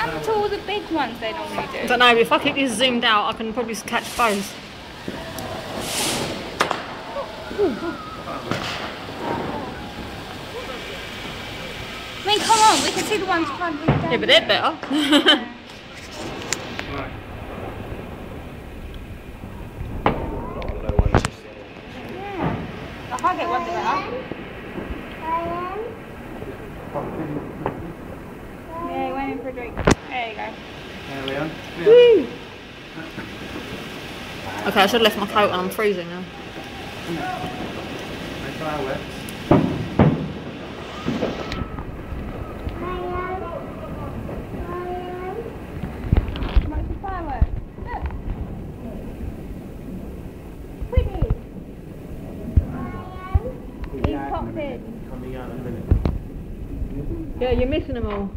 run to all the big ones they normally do? I don't know, if I keep this zoomed out, I can probably catch both. I mean, come on, we can see the ones front. Yeah, but they're better. I can't get one better. Yeah, he went in for a drink. There you go. There we are. Woo! Okay, I should have left my coat on, I'm freezing now. No fireworks. What's the fireworks? Look. Pretty. He's popped in. Coming out in a minute. Yeah, you're missing them all.